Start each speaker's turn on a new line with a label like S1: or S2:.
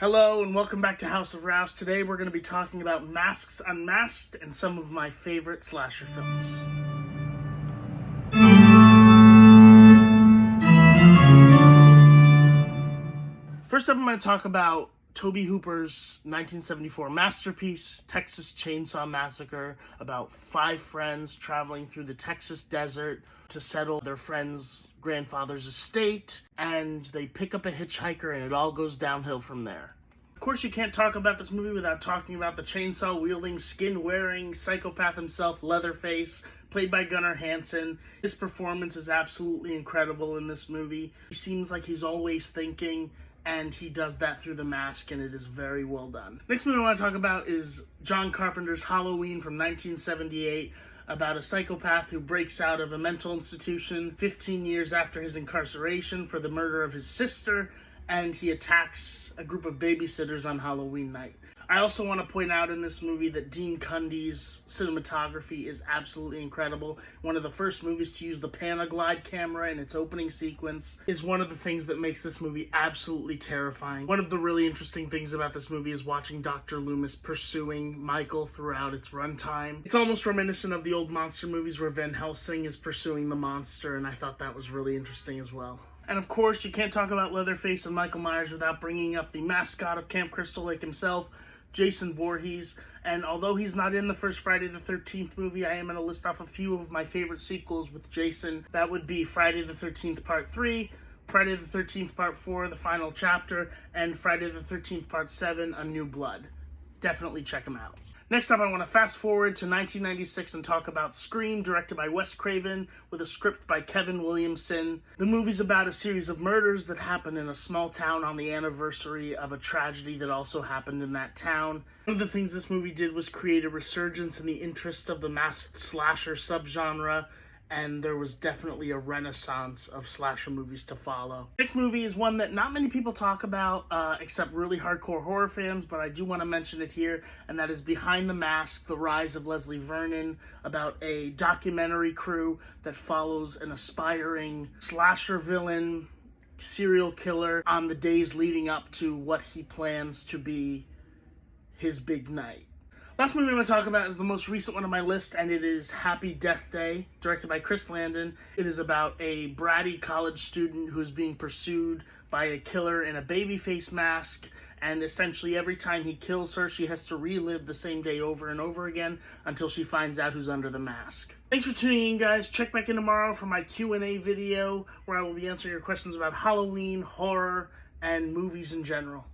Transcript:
S1: Hello and welcome back to House of Raus. Today we're going to be talking about Masks Unmasked and some of my favorite slasher films. First up, I'm going to talk about Tobe Hooper's 1974 masterpiece, Texas Chainsaw Massacre, about 5 friends traveling through the Texas desert to settle their friend's grandfather's estate, and they pick up a hitchhiker and it all goes downhill from there. Of course, you can't talk about this movie without talking about the chainsaw-wielding, skin-wearing psychopath himself, Leatherface, played by Gunnar Hansen. His performance is absolutely incredible in this movie. He seems like he's always thinking, and he does that through the mask, and it is very well done. Next movie I want to talk about is John Carpenter's Halloween from 1978, about a psychopath who breaks out of a mental institution 15 years after his incarceration for the murder of his sister, and he attacks a group of babysitters on Halloween night. I also want to point out in this movie that Dean Cundy's cinematography is absolutely incredible. One of the first movies to use the Panaglide camera in its opening sequence is one of the things that makes this movie absolutely terrifying. One of the really interesting things about this movie is watching Dr. Loomis pursuing Michael throughout its runtime. It's almost reminiscent of the old monster movies where Van Helsing is pursuing the monster, and I thought that was really interesting as well. And of course, you can't talk about Leatherface and Michael Myers without bringing up the mascot of Camp Crystal Lake himself, Jason Voorhees. And although he's not in the first Friday the 13th movie, I am going to list off a few of my favorite sequels with Jason. That would be Friday the 13th Part 3, Friday the 13th Part 4, The Final Chapter, and Friday the 13th Part 7, A New Blood. Definitely check them out. Next up, I want to fast forward to 1996 and talk about Scream, directed by Wes Craven, with a script by Kevin Williamson. The movie's about a series of murders that happen in a small town on the anniversary of a tragedy that also happened in that town. One of the things this movie did was create a resurgence in the interest of the masked slasher subgenre, and there was definitely a renaissance of slasher movies to follow. Next movie is one that not many people talk about, except really hardcore horror fans, but I do want to mention it here, and that is Behind the Mask, The Rise of Leslie Vernon, about a documentary crew that follows an aspiring slasher villain, serial killer, on the days leading up to what he plans to be his big night. Last movie I'm going to talk about is the most recent one on my list, and it is Happy Death Day, directed by Chris Landon. It is about a bratty college student who is being pursued by a killer in a baby face mask, and essentially every time he kills her, she has to relive the same day over and over again until she finds out who's under the mask. Thanks for tuning in, guys. Check back in tomorrow for my Q&A video, where I will be answering your questions about Halloween, horror, and movies in general.